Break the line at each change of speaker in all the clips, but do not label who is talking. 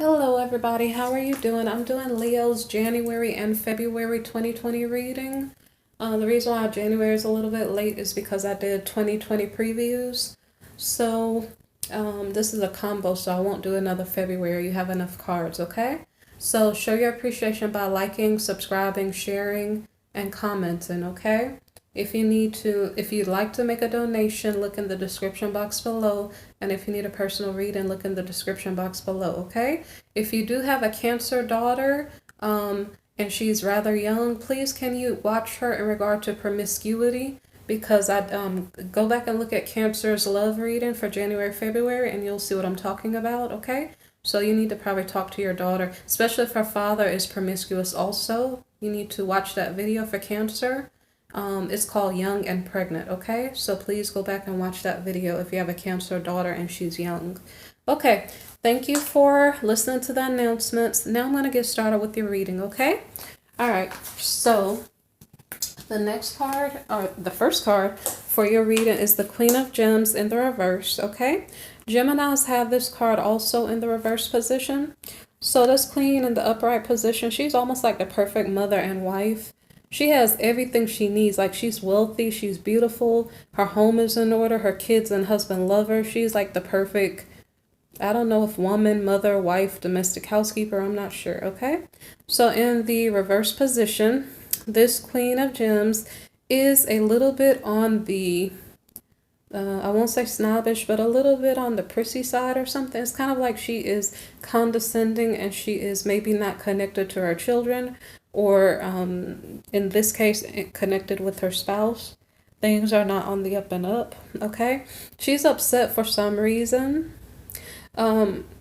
Hello everybody, how are you doing? I'm doing Leo's January and February 2020 reading. The reason why January is a little bit late is because I did 2020 previews. So this is a combo, so I won't do another February. You have enough cards, okay? So show your appreciation by liking, subscribing, sharing, and commenting, okay? If you'd like to make a donation, look in the description box below. And if you need a personal reading, look in the description box below, okay? If you do have a Cancer daughter, and she's rather young, please can you watch her in regard to promiscuity? Because I go back and look at Cancer's love reading for January, February, and you'll see what I'm talking about, okay? So you need to probably talk to your daughter, especially if her father is promiscuous also. You need to watch that video for Cancer. It's called Young and Pregnant, okay? So please go back and watch that video if you have a Cancer daughter and she's young. Okay, thank you for listening to the announcements. Now I'm going to get started with your reading, okay? All right, so the next card, or the first card for your reading is the Queen of Gems in the reverse, okay? Geminis have this card also in the reverse position. So this queen in the upright position, she's almost like the perfect mother and wife. She has everything she needs. Like, she's wealthy, she's beautiful, her home is in order, her kids and husband love her. She's like the perfect, I don't know if woman, mother, wife, domestic housekeeper, I'm not sure, okay? So in the reverse position, this Queen of Gems is a little bit on the, I won't say snobbish, but a little bit on the prissy side or something. It's kind of like she is condescending and she is maybe not connected to her children, or in this case, connected with her spouse. Things are not on the up and up, okay? She's upset for some reason.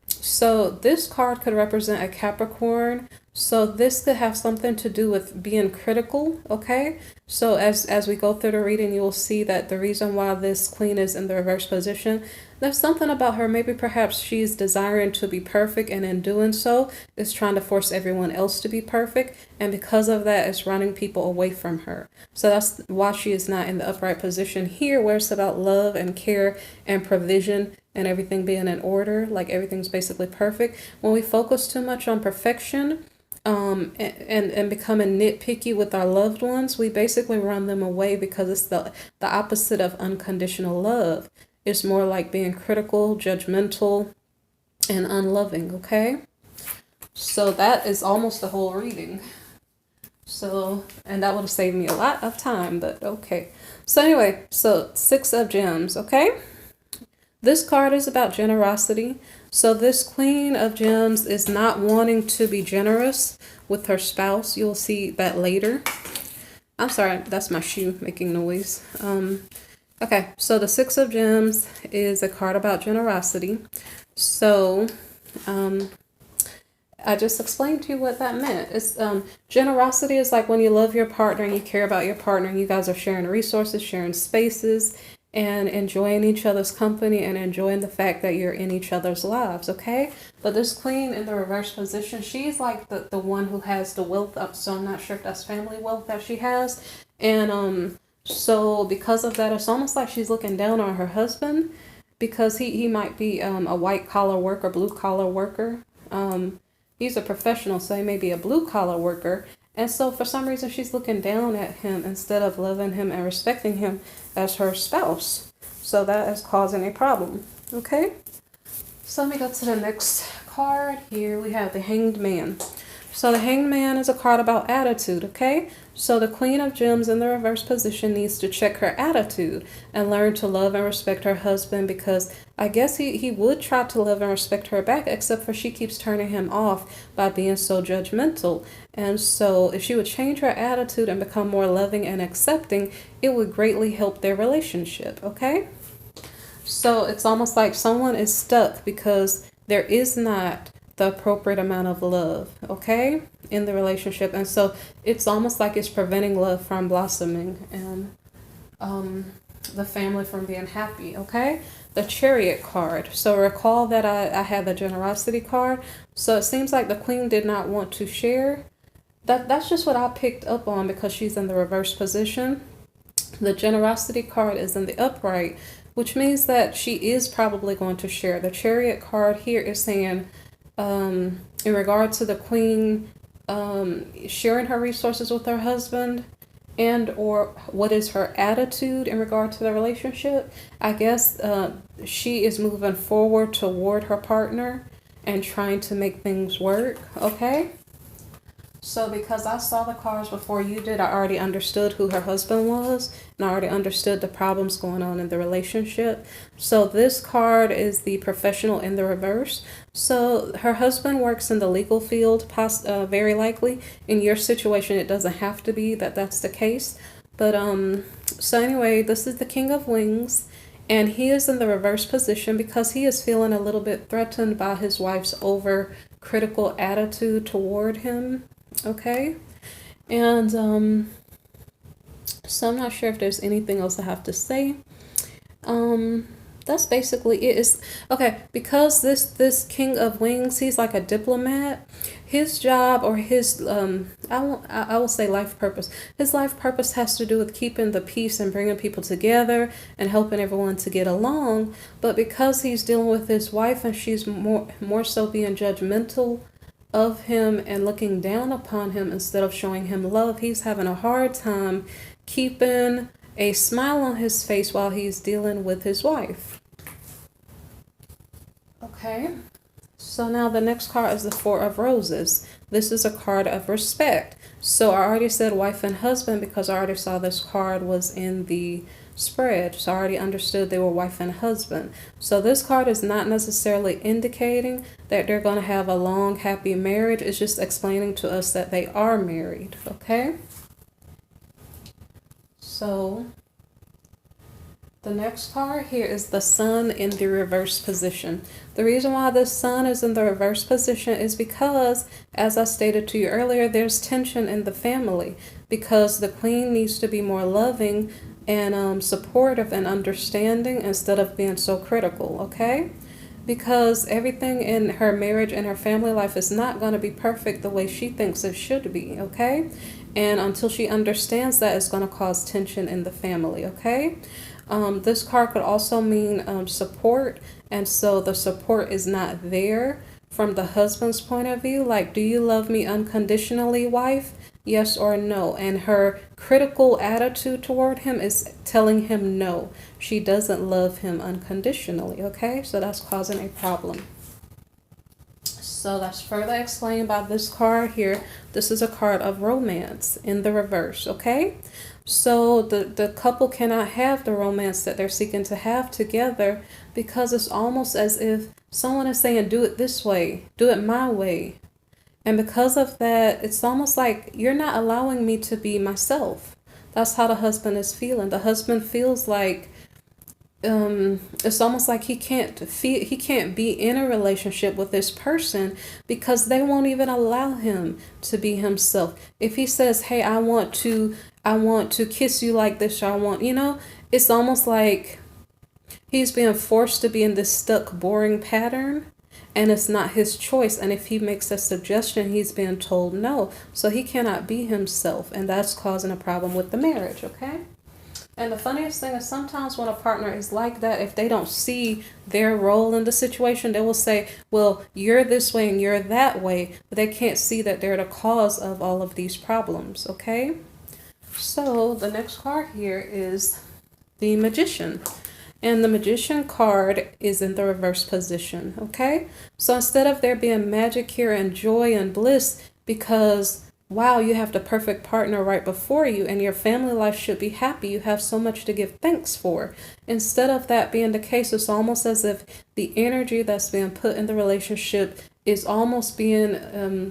So this card could represent a Capricorn. So this could have something to do with being critical, okay? So as we go through the reading, you will see that the reason why this queen is in the reverse position, there's something about her. Maybe perhaps she's desiring to be perfect, and in doing so, is trying to force everyone else to be perfect. And because of that, it's running people away from her. So that's why she is not in the upright position here, where it's about love and care and provision and everything being in order, like everything's basically perfect. When we focus too much on perfection, and becoming nitpicky with our loved ones, we basically run them away, because it's the opposite of unconditional love. It's more like being critical, judgmental, and unloving, okay? So that is almost the whole reading. So, and that would have saved me a lot of time, but okay. So anyway, so Six of Gems, okay? This card is about generosity. So this Queen of Gems is not wanting to be generous with her spouse. You'll see that later. I'm sorry, that's my shoe making noise. Okay, so the Six of Gems is a card about generosity. So I just explained to you what that meant. It's generosity is like when you love your partner and you care about your partner, and you guys are sharing resources, sharing spaces, and enjoying each other's company, and enjoying the fact that you're in each other's lives, okay? But this queen in the reverse position, she's like the one who has the wealth up, so I'm not sure if that's family wealth that she has. And so because of that, it's almost like she's looking down on her husband, because he might be a white collar worker, blue collar worker. He's a professional, so he may be a blue collar worker. And so for some reason, she's looking down at him instead of loving him and respecting him as her spouse. So that is causing a problem, okay? So let me go to the next card. Here we have the Hanged Man. So the Hanged Man is a card about attitude, okay? So the Queen of Gems in the reverse position needs to check her attitude and learn to love and respect her husband, because I guess he would try to love and respect her back, except for she keeps turning him off by being so judgmental. And so if she would change her attitude and become more loving and accepting, it would greatly help their relationship, okay? So it's almost like someone is stuck because there is not the appropriate amount of love, okay, in the relationship. And so it's almost like it's preventing love from blossoming, and the family from being happy, okay? The Chariot card. So recall that I had the generosity card. So it seems like the queen did not want to share. That's just what I picked up on, because she's in the reverse position. The generosity card is in the upright, which means that she is probably going to share. The Chariot card here is saying in regard to the queen sharing her resources with her husband, and or what is her attitude in regard to the relationship. I guess she is moving forward toward her partner and trying to make things work. Okay, so because I saw the cards before you did, I already understood who her husband was, and I already understood the problems going on in the relationship. So this card is the professional in the reverse. So her husband works in the legal field, very likely. In your situation, it doesn't have to be that's the case. But so anyway, this is the King of Wings, and he is in the reverse position because he is feeling a little bit threatened by his wife's over critical attitude toward him. Okay, and so I'm not sure if there's anything else I have to say. That's basically it. Is okay, because this King of Wings, he's like a diplomat. His job, or his I will say life purpose. His life purpose has to do with keeping the peace and bringing people together and helping everyone to get along. But because he's dealing with his wife and she's more so being judgmental of him and looking down upon him instead of showing him love, he's having a hard time keeping a smile on his face while he's dealing with his wife. Okay, so now the next card is the Four of Roses. This is a card of respect. So I already said wife and husband because I already saw this card was in the spread. So I already understood they were wife and husband. So this card is not necessarily indicating that they're going to have a long, happy marriage. It's just explaining to us that they are married. Okay? So the next card here is the Sun in the reverse position. The reason why the Sun is in the reverse position is because, as I stated to you earlier, there's tension in the family because the Queen needs to be more loving and supportive and understanding instead of being so critical, okay? Because everything in her marriage and her family life is not going to be perfect the way she thinks it should be, okay? And until she understands that, it's going to cause tension in the family, okay? This card could also mean support, and so the support is not there from the husband's point of view. Like, do you love me unconditionally, wife? Yes or no? And her critical attitude toward him is telling him no. She doesn't love him unconditionally, okay? So that's causing a problem. So that's further explained by this card here. This is a card of romance in the reverse, okay? So the couple cannot have the romance that they're seeking to have together because it's almost as if someone is saying, do it this way, do it my way. And because of that, it's almost like you're not allowing me to be myself. That's how the husband is feeling. The husband feels like it's almost like he can't be in a relationship with this person because they won't even allow him to be himself. If he says, hey, I want to kiss you like this, or I want, it's almost like he's being forced to be in this stuck, boring pattern, and it's not his choice. And if he makes a suggestion, he's being told no. So he cannot be himself, and that's causing a problem with the marriage, okay? And the funniest thing is sometimes when a partner is like that, if they don't see their role in the situation, they will say, well, you're this way and you're that way, but they can't see that they're the cause of all of these problems, okay? So the next card here is the Magician. And the Magician card is in the reverse position, okay? So instead of there being magic here and joy and bliss because, wow, you have the perfect partner right before you and your family life should be happy, you have so much to give thanks for. Instead of that being the case, it's almost as if the energy that's being put in the relationship is almost being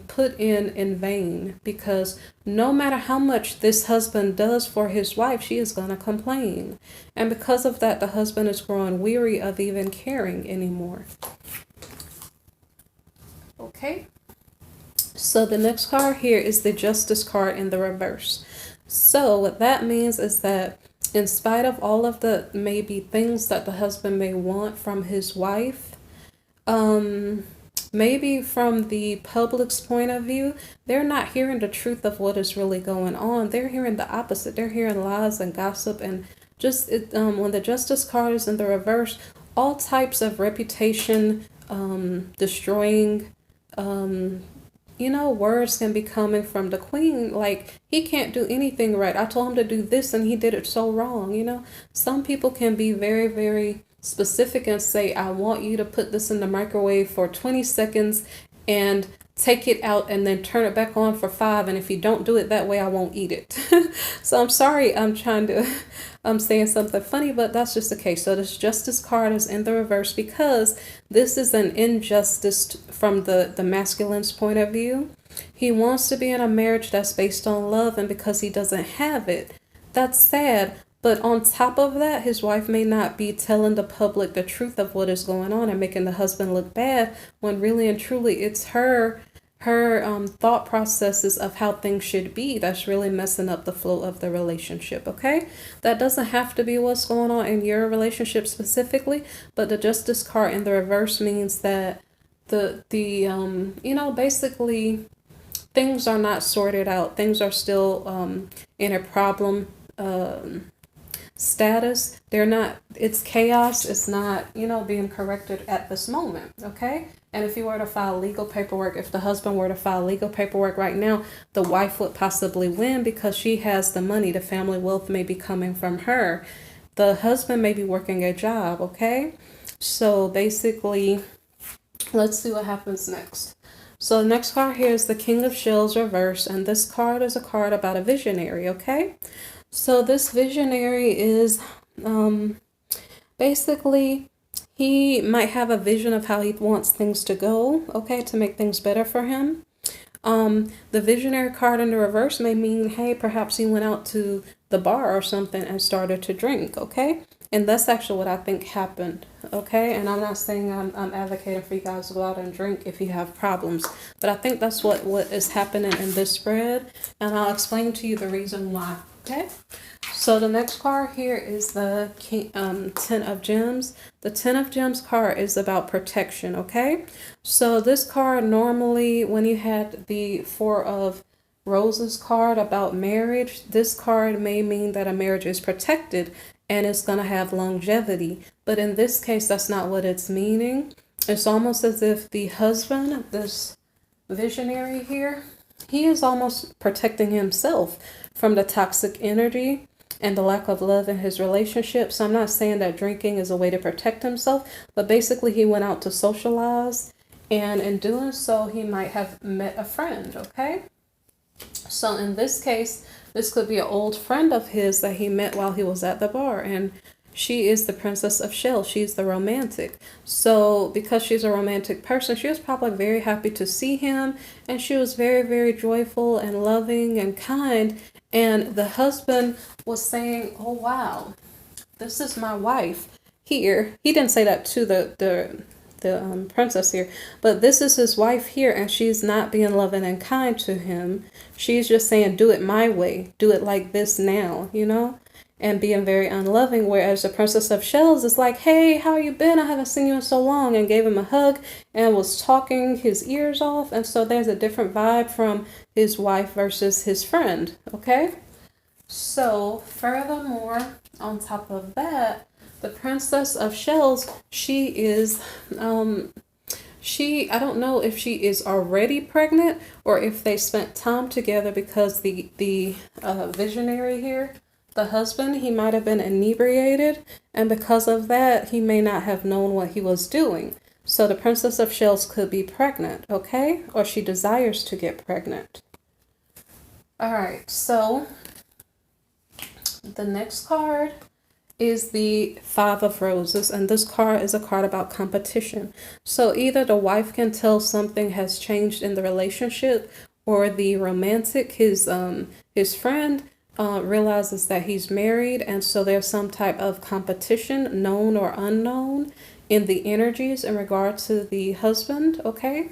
put in vain, because no matter how much this husband does for his wife, she is going to complain. And because of that, the husband is growing weary of even caring anymore. Okay. So the next card here is the Justice card in the reverse. So what that means is that in spite of all of the maybe things that the husband may want from his wife, maybe from the public's point of view, they're not hearing the truth of what is really going on. They're hearing the opposite. They're hearing lies and gossip, and just when the Justice card is in the reverse, all types of reputation destroying you know, words can be coming from the queen, like, he can't do anything right. I told him to do this and he did it so wrong, you know. Some people can be very, very specific and say, I want you to put this in the microwave for 20 seconds and take it out and then turn it back on for 5. And if you don't do it that way, I won't eat it. So I'm sorry, I'm saying something funny, but that's just the case. So this justice card is in the reverse because this is an injustice from the masculine's point of view. He wants to be in a marriage that's based on love, and because he doesn't have it, that's sad. But on top of that, his wife may not be telling the public the truth of what is going on and making the husband look bad, when really and truly it's her thought processes of how things should be that's really messing up the flow of the relationship. Okay, that doesn't have to be what's going on in your relationship specifically, but the justice card in the reverse means that the you know, basically things are not sorted out. Things are still in a problem status. They're not, it's chaos. It's not, you know, being corrected at this moment. Okay. And if you were to file legal paperwork, if the husband were to file legal paperwork right now, the wife would possibly win because she has the money. The family wealth may be coming from her. The husband may be working a job. Okay. So basically, let's see what happens next. So the next card here is the King of Shells reverse, and this card is a card about a visionary. Okay. So this visionary is basically, he might have a vision of how he wants things to go, okay, to make things better for him. The visionary card in the reverse may mean, hey, perhaps he went out to the bar or something and started to drink, okay? And that's actually what I think happened, okay? And I'm not saying I'm advocating for you guys to go out and drink if you have problems, but I think that's what is happening in this spread, and I'll explain to you the reason why, okay? So the next card here is the Ten of Gems. The Ten of Gems card is about protection, okay? So this card, normally when you had the Four of Roses card about marriage, this card may mean that a marriage is protected and it's going to have longevity. But in this case, that's not what it's meaning. It's almost as if the husband, this visionary here, he is almost protecting himself from the toxic energy and the lack of love in his relationship. So I'm not saying that drinking is a way to protect himself, but basically he went out to socialize, and in doing so, he might have met a friend, okay? So in this case, this could be an old friend of his that he met while he was at the bar, and she is the Princess of Shells. She's the romantic. So because she's a romantic person, she was probably very happy to see him, and she was very, very joyful and loving and kind. And the husband was saying, oh, wow, this is my wife here. He didn't say that to the princess here, but this is his wife here, and she's not being loving and kind to him. She's just saying, do it my way, do it like this now, you know, and being very unloving. Whereas the Princess of Shells is like, hey, how you been? I haven't seen you in so long, and gave him a hug and was talking his ears off. And so there's a different vibe from his wife versus his friend, okay? So furthermore, on top of that, the Princess of Shells, she is, I don't know if she is already pregnant or if they spent time together, because the visionary here, the husband, he might have been inebriated, and because of that, he may not have known what he was doing. So the Princess of Shells could be pregnant, okay? Or she desires to get pregnant. All right, so the next card is the Five of Roses, and this card is a card about competition. So either the wife can tell something has changed in the relationship, or the romantic, his friend, realizes that he's married, and so there's some type of competition, known or unknown, in the energies in regard to the husband, okay?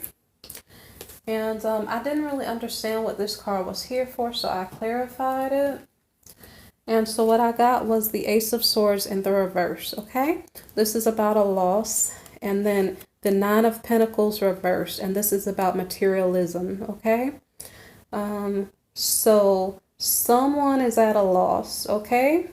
And I didn't really understand what this card was here for, so I clarified it. And so what I got was the Ace of Swords in the reverse, okay? This is about a loss. And then the Nine of Pentacles reversed, and this is about materialism, okay? So someone is at a loss, okay?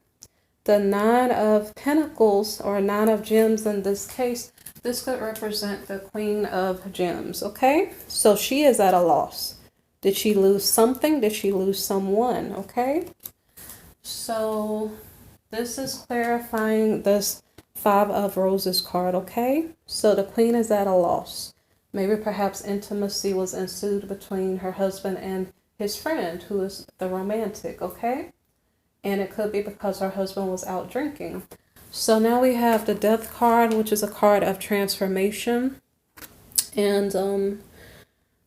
The Nine of Pentacles, or Nine of Gems in this case, This could represent the Queen of Gems, okay? So she is at a loss. Did she lose something? Did she lose someone, okay? So this is clarifying this Five of Roses card, okay? So the Queen is at a loss. Maybe perhaps intimacy was ensued between her husband and his friend, who is the romantic, okay? And it could be because her husband was out drinking. So now we have the Death card, which is a card of transformation. And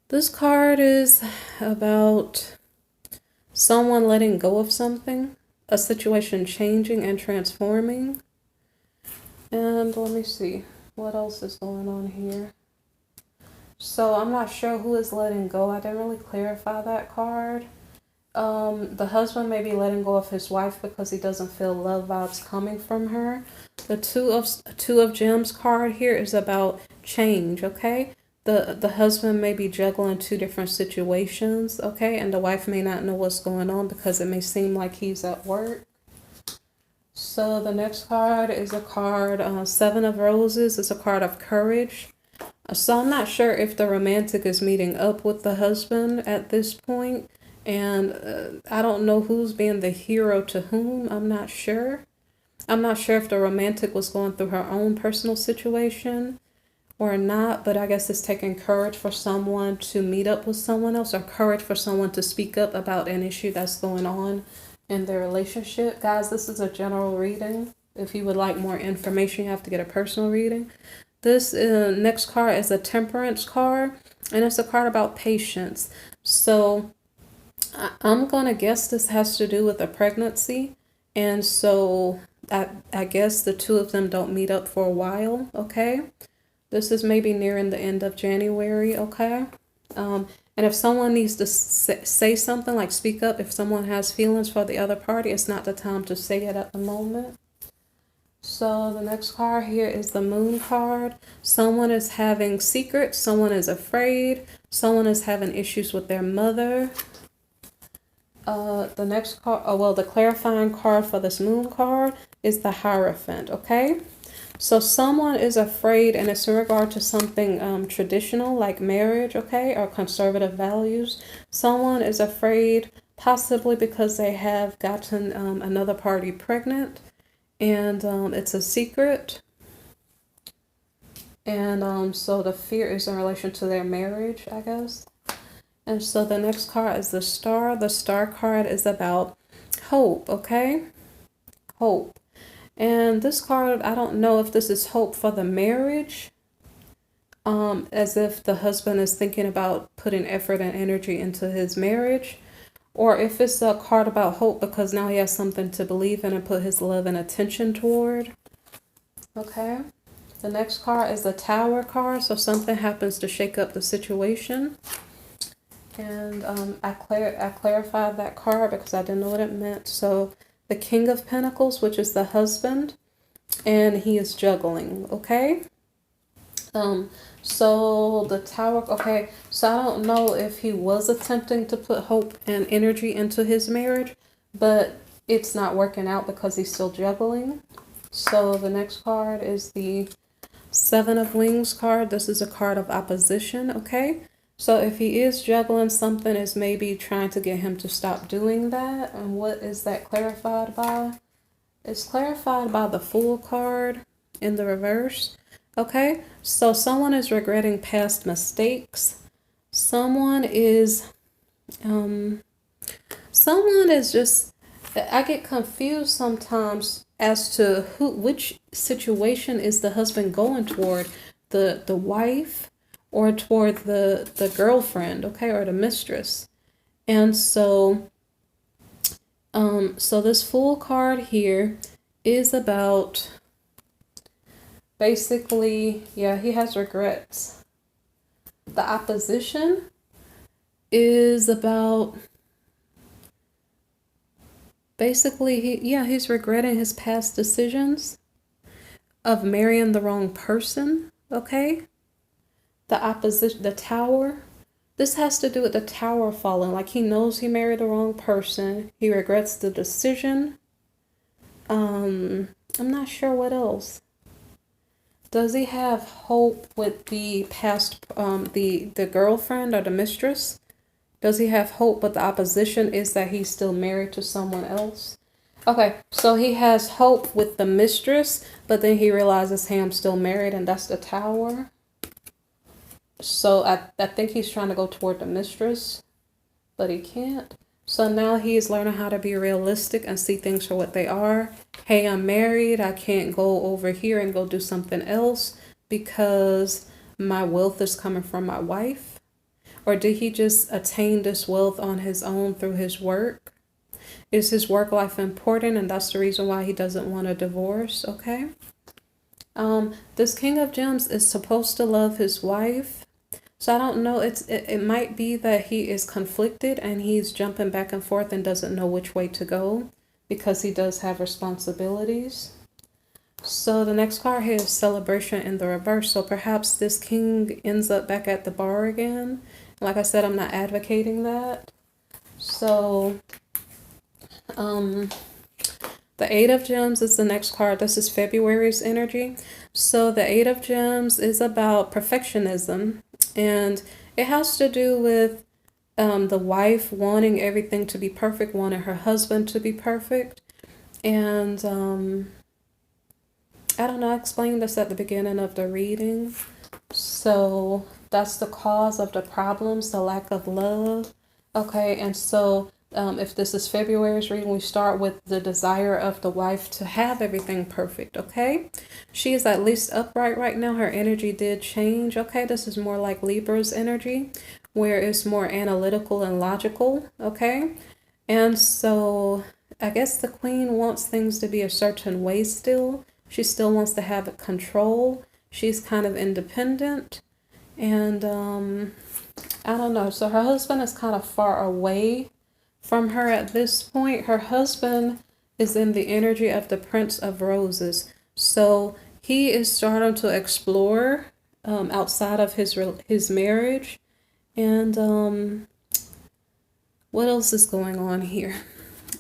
this card is about someone letting go of something, a situation changing and transforming. And let me see, what else is going on here? So I'm not sure who is letting go. I didn't really clarify that card. The husband may be letting go of his wife because he doesn't feel love vibes coming from her. The two of Gems card here is about change, okay? The husband may be juggling two different situations, okay? And the wife may not know what's going on because it may seem like he's at work. So the next card is a card, Seven of Roses. It's a card of courage. So I'm not sure if the romantic is meeting up with the husband at this point. And I don't know who's being the hero to whom. I'm not sure. I'm not sure if the romantic was going through her own personal situation or not. But I guess it's taking courage for someone to meet up with someone else, or courage for someone to speak up about an issue that's going on in their relationship. Guys, this is a general reading. If you would like more information, you have to get a personal reading. This next card is a Temperance card, and it's a card about patience. So I'm going to guess this has to do with a pregnancy. And so I guess the two of them don't meet up for a while, okay? This is maybe nearing the end of January, okay? And if someone needs to say something, like speak up, if someone has feelings for the other party, it's not the time to say it at the moment. So the next card here is the Moon card. Someone is having secrets. Someone is afraid. Someone is having issues with their mother. The next card, the clarifying card for this Moon card is the Hierophant, okay? So someone is afraid, and it's in regard to something traditional like marriage, okay, or conservative values. Someone is afraid, possibly because they have gotten another party pregnant, and it's a secret. And so the fear is in relation to their marriage, I guess. And so the next card is the Star. The Star card is about hope, okay? Hope. And this card, I don't know if this is hope for the marriage, as if the husband is thinking about putting effort and energy into his marriage, or if it's a card about hope because now he has something to believe in and put his love and attention toward. Okay. The next card is the Tower card. So something happens to shake up the situation. And I clarified that card because I didn't know what it meant. So the King of Pentacles, which is the husband, and he is juggling, okay? So the Tower, okay, so I don't know if he was attempting to put hope and energy into his marriage, but it's not working out because he's still juggling. So the next card is the Seven of Wings card. This is a card of opposition, okay? So if he is juggling, something is maybe trying to get him to stop doing that. And what is that clarified by? It's clarified by the Fool card in the reverse. Okay, so someone is regretting past mistakes. Someone is just, I get confused sometimes as to which situation is the husband going toward, the wife or toward the girlfriend, okay, or the mistress. And so so this Fool card here is about basically, yeah, he has regrets. The opposition is about basically, he's regretting his past decisions of marrying the wrong person, okay? The opposition, the Tower, this has to do with the Tower falling. Like he knows he married the wrong person. He regrets the decision. I'm not sure what else. Does he have hope with the past, the girlfriend or the mistress? Does he have hope, but the opposition is that he's still married to someone else? Okay, so he has hope with the mistress, but then he realizes, hey, I'm still married, and that's the Tower. So I think he's trying to go toward the mistress, but he can't. So now he's learning how to be realistic and see things for what they are. Hey, I'm married. I can't go over here and go do something else because my wealth is coming from my wife. Or did he just attain this wealth on his own through his work? Is his work life important, and that's the reason why he doesn't want a divorce? Okay. This King of Gems is supposed to love his wife. So I don't know. It might be that he is conflicted and he's jumping back and forth and doesn't know which way to go because he does have responsibilities. So the next card here is Celebration in the reverse. So perhaps this king ends up back at the bar again. Like I said, I'm not advocating that. So the Eight of Gems is the next card. This is February's energy. So the Eight of Gems is about perfectionism, and it has to do with the wife wanting everything to be perfect, wanting her husband to be perfect. And I don't know, I explained this at the beginning of the reading. So that's the cause of the problems, the lack of love. Okay, and so if this is February's reading, we start with the desire of the wife to have everything perfect, okay? She is at least upright right now. Her energy did change, okay? This is more like Libra's energy, where it's more analytical and logical, okay? And so I guess the queen wants things to be a certain way still. She still wants to have control. She's kind of independent. And I don't know. So her husband is kind of far away from her at this point. Her husband is in the energy of the Prince of Roses. So he is starting to explore outside of his marriage. And what else is going on here?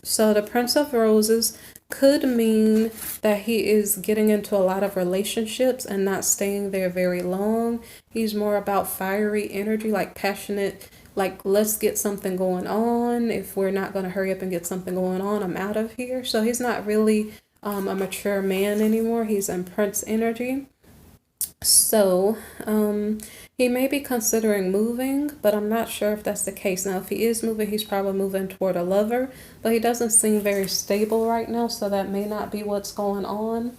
So the Prince of Roses could mean that he is getting into a lot of relationships and not staying there very long. He's more about fiery energy, like passionate, like let's get something going on. If we're not going to hurry up and get something going on, I'm out of here. So he's not really a mature man anymore. He's in Prince energy. So he may be considering moving, but I'm not sure if that's the case. Now, if he is moving, he's probably moving toward a lover, but he doesn't seem very stable right now, so that may not be what's going on.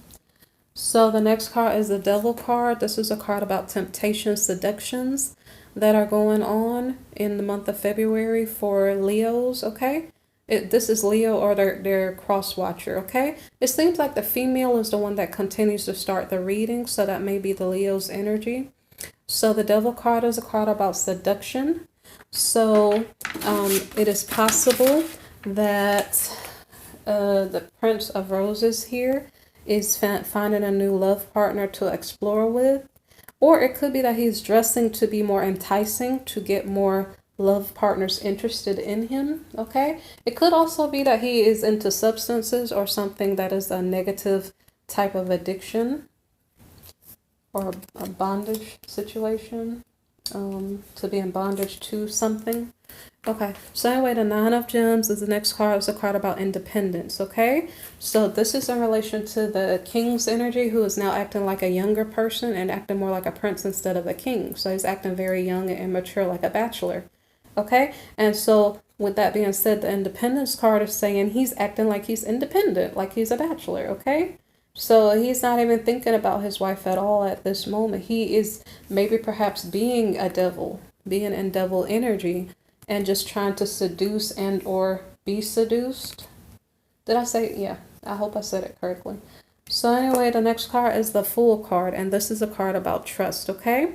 So the next card is the Devil card. This is a card about temptation, seductions that are going on in the month of February for Leos, okay? This is Leo or their cross watcher, okay? It seems like the female is the one that continues to start the reading, so that may be the Leo's energy. So the Devil card is a card about seduction. So it is possible that the Prince of Roses here is finding a new love partner to explore with. Or it could be that he's dressing to be more enticing to get more love partners interested in him, okay? It could also be that he is into substances or something that is a negative type of addiction or a bondage situation, to be in bondage to something. Okay, so anyway, the Nine of Gems is the next card. It's a card about independence, okay? So this is in relation to the King's energy, who is now acting like a younger person and acting more like a prince instead of a king. So he's acting very young and immature like a bachelor, okay? And so with that being said, the Independence card is saying he's acting like he's independent, like he's a bachelor, okay? So he's not even thinking about his wife at all at this moment. He is maybe perhaps being a devil, being in devil energy, and just trying to seduce and or be seduced. Did I say? Yeah, I hope I said it correctly. So anyway, the next card is the Fool card, and this is a card about trust, okay?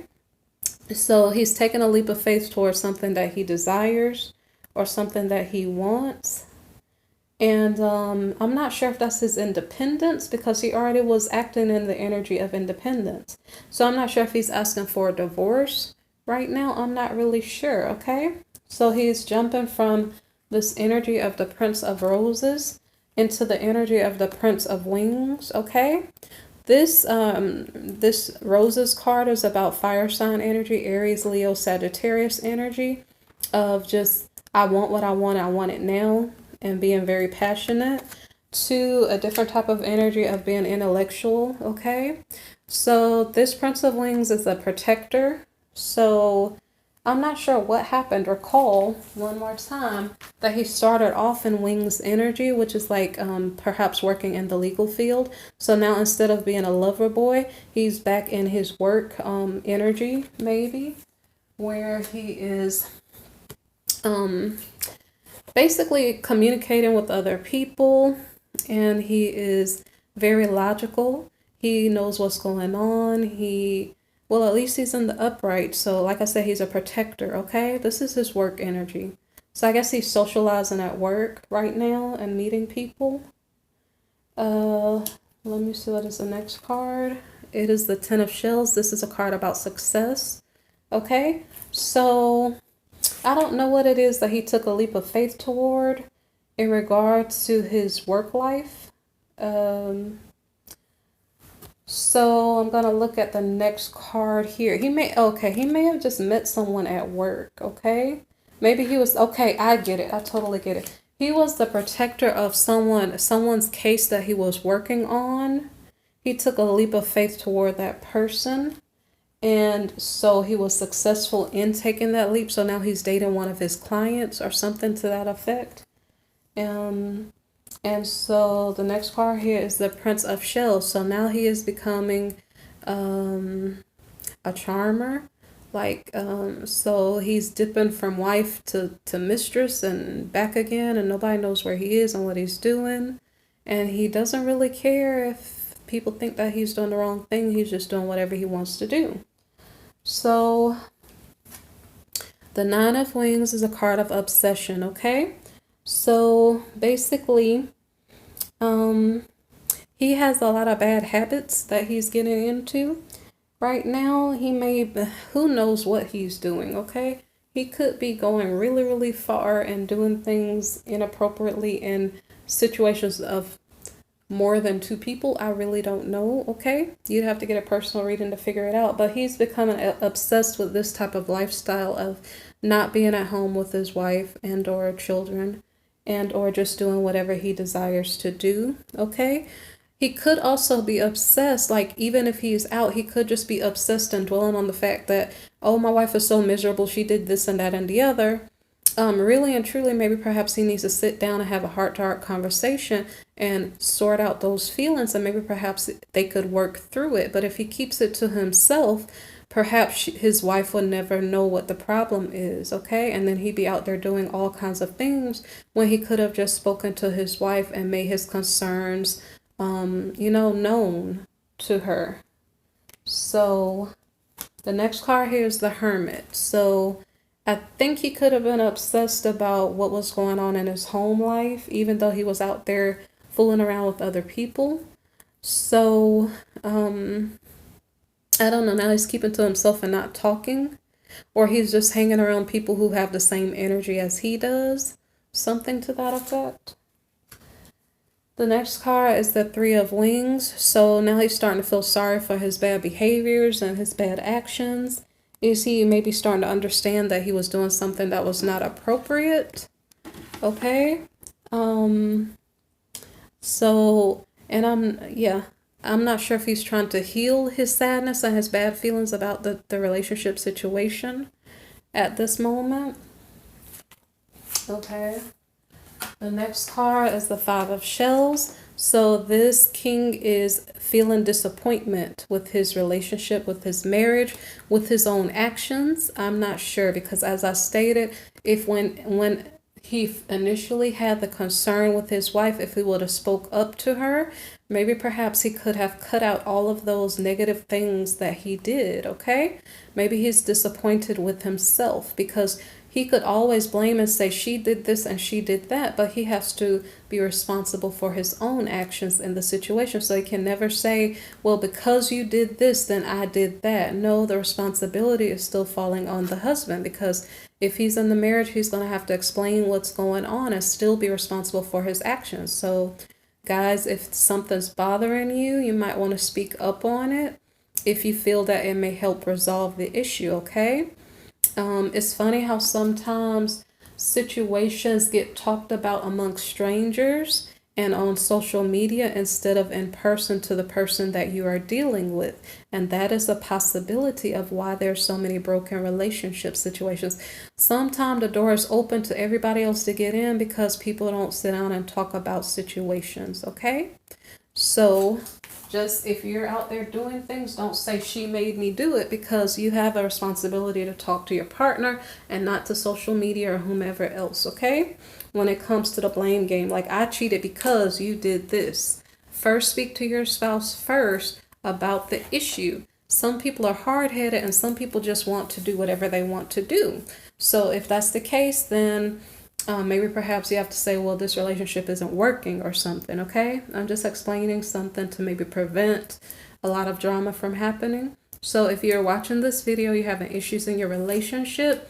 So he's taking a leap of faith towards something that he desires or something that he wants. And I'm not sure if that's his independence, because he already was acting in the energy of independence. So I'm not sure if he's asking for a divorce right now. I'm not really sure, okay? So he's jumping from this energy of the Prince of Roses into the energy of the Prince of Wings, okay? This Roses card is about fire sign energy, Aries, Leo, Sagittarius energy of just I want what I want it now, and being very passionate, to a different type of energy of being intellectual, okay? So this Prince of Wings is a protector. So I'm not sure what happened. Recall one more time that he started off in Wings energy, which is like perhaps working in the legal field. So now instead of being a lover boy, he's back in his work energy, maybe, where he is basically communicating with other people, and he is very logical. He knows what's going on. Well, at least he's in the upright. So like I said, he's a protector, okay? This is his work energy. So I guess he's socializing at work right now and meeting people. Let me see, what is the next card? It is the Ten of Shells. This is a card about success, okay? So I don't know what it is that he took a leap of faith toward in regards to his work life. So I'm going to look at the next card here. He may have just met someone at work, okay? Maybe he was, okay, I get it. I totally get it. He was the protector of someone's case that he was working on. He took a leap of faith toward that person. And so he was successful in taking that leap. So now he's dating one of his clients or something to that effect. And so the next card here is the Prince of Shells. So now he is becoming a charmer. So he's dipping from wife to mistress and back again, and nobody knows where he is and what he's doing. And he doesn't really care if people think that he's doing the wrong thing. He's just doing whatever he wants to do. So the Nine of Wings is a card of obsession, okay? So basically, he has a lot of bad habits that he's getting into right now. Who knows what he's doing, okay? He could be going really, really far and doing things inappropriately in situations of more than two people. I really don't know, okay? You'd have to get a personal reading to figure it out. But he's becoming obsessed with this type of lifestyle of not being at home with his wife and or children, and or just doing whatever he desires to do, okay? He could also be obsessed, like even if he's out, he could just be obsessed and dwelling on the fact that, oh, my wife is so miserable, she did this and that and the other. Really and truly, maybe perhaps he needs to sit down and have a heart-to-heart conversation and sort out those feelings, and maybe perhaps they could work through it. But if he keeps it to himself, perhaps his wife will never know what the problem is, okay? And then he'd be out there doing all kinds of things when he could have just spoken to his wife and made his concerns, known to her. So the next card here is the Hermit. So I think he could have been obsessed about what was going on in his home life, even though he was out there fooling around with other people. So, I don't know, now he's keeping to himself and not talking, or he's just hanging around people who have the same energy as he does, something to that effect. The next card is the Three of Wings. So now he's starting to feel sorry for his bad behaviors and his bad actions. Is he maybe starting to understand that he was doing something that was not appropriate? Okay. I'm not sure if he's trying to heal his sadness and his bad feelings about the relationship situation at this moment. Okay. The next card is the Five of Shells. So this king is feeling disappointment with his relationship, with his marriage, with his own actions. I'm not sure, because as I stated, if when he initially had the concern with his wife, if he would have spoke up to her, maybe perhaps he could have cut out all of those negative things that he did, okay? Maybe he's disappointed with himself, because he could always blame and say she did this and she did that, but he has to be responsible for his own actions in the situation. So he can never say, well, because you did this, then I did that. No, the responsibility is still falling on the husband, because if he's in the marriage, he's going to have to explain what's going on and still be responsible for his actions. So Guys, if something's bothering you, you might want to speak up on it if you feel that it may help resolve the issue, okay? It's funny how sometimes situations get talked about amongst strangers and on social media instead of in person to the person that you are dealing with. And that is a possibility of why there's so many broken relationship situations. Sometimes the door is open to everybody else to get in because people don't sit down and talk about situations, okay? So just if you're out there doing things, don't say she made me do it, because you have a responsibility to talk to your partner and not to social media or whomever else, okay? When it comes to the blame game, like, I cheated because you did this. First, speak to your spouse first about the issue. Some people are hard-headed and some people just want to do whatever they want to do. So if that's the case, then maybe perhaps you have to say, well, this relationship isn't working or something, okay? I'm just explaining something to maybe prevent a lot of drama from happening. So if you're watching this video, you're having issues in your relationship,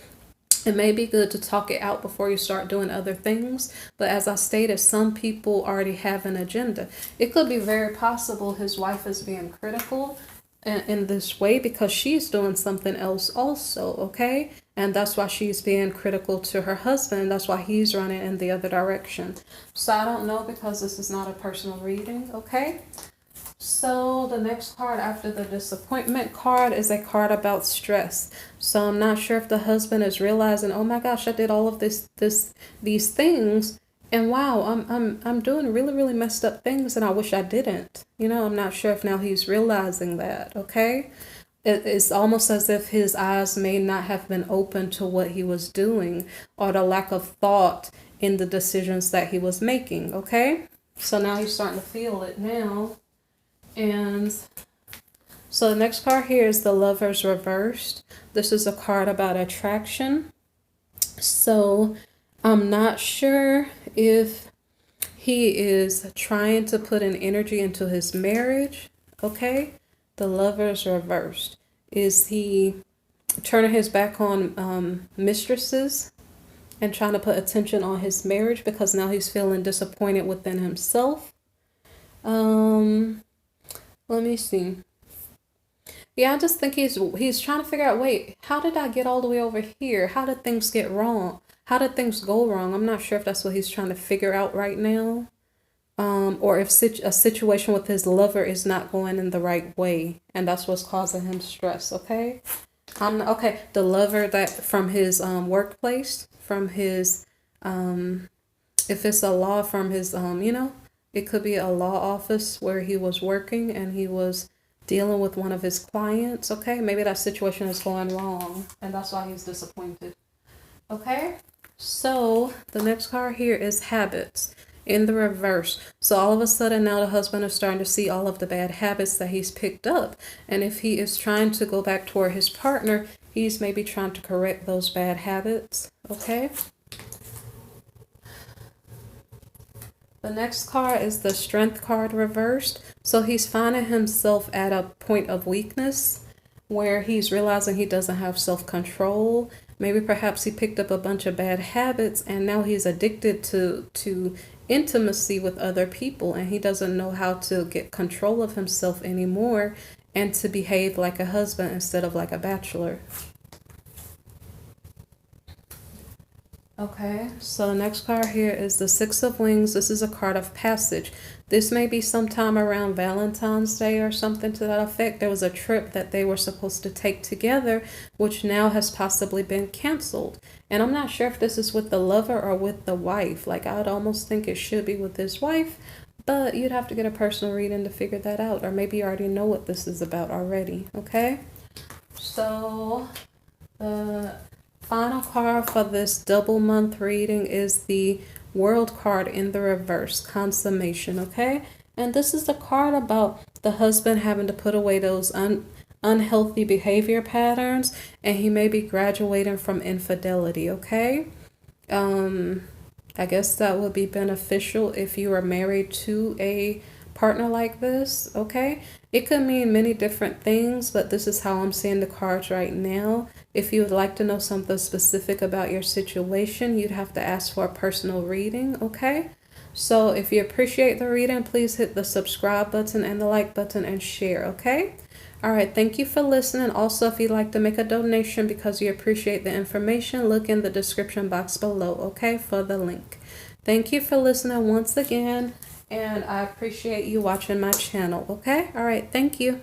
it may be good to talk it out before you start doing other things. But as I stated, some people already have an agenda. It could be very possible his wife is being critical in this way because she's doing something else also, okay? And that's why she's being critical to her husband. That's why he's running in the other direction. So I don't know, because this is not a personal reading, okay? So the next card after the disappointment card is a card about stress. So I'm not sure if the husband is realizing, oh my gosh, I did all of these things, and wow, I'm doing really messed up things, and I wish I didn't. You know, I'm not sure if now he's realizing that, okay? It's almost as if his eyes may not have been open to what he was doing, or the lack of thought in the decisions that he was making, okay? So now he's starting to feel it now. And so the next card here is the Lovers reversed. This is a card about attraction. So I'm not sure if he is trying to put an energy into his marriage, okay? The Lovers reversed. Is he turning his back on mistresses and trying to put attention on his marriage because now he's feeling disappointed within himself? Let me see. Yeah, I just think he's trying to figure out, wait, how did I get all the way over here? How did things get wrong? How did things go wrong? I'm not sure if that's what he's trying to figure out right now. Or if a situation with his lover is not going in the right way, and that's what's causing him stress, okay? Okay, the lover that from his workplace, from his if it's a law, from his you know, it could be a law office where he was working and he was dealing with one of his clients, okay? Maybe that situation is going wrong and that's why he's disappointed, okay? So the next card here is habits in the reverse. So all of a sudden now the husband is starting to see all of the bad habits that he's picked up. And if he is trying to go back toward his partner, he's maybe trying to correct those bad habits, okay? The next card is the Strength card reversed. So he's finding himself at a point of weakness where he's realizing he doesn't have self-control. Maybe perhaps he picked up a bunch of bad habits and now he's addicted to intimacy with other people, and he doesn't know how to get control of himself anymore and to behave like a husband instead of like a bachelor. Okay, so the next card here is the Six of Wings. This is a card of passage. This may be sometime around Valentine's Day or something to that effect. There was a trip that they were supposed to take together, which now has possibly been canceled. And I'm not sure if this is with the lover or with the wife. Like, I'd almost think it should be with his wife, but you'd have to get a personal reading to figure that out. Or maybe you already know what this is about already, okay? So, the final card for this double month reading is the World card in the reverse, consummation, okay? And this is the card about the husband having to put away those unhealthy behavior patterns, and he may be graduating from infidelity, okay? I guess that would be beneficial if you are married to a partner like this, okay? It could mean many different things, but this is how I'm seeing the cards right now. If you would like to know something specific about your situation, you'd have to ask for a personal reading, okay? So if you appreciate the reading, please hit the subscribe button and the like button and share, okay? All right, thank you for listening. Also, if you'd like to make a donation because you appreciate the information, look in the description box below, okay, for the link. Thank you for listening once again, and I appreciate you watching my channel, okay? All right, thank you.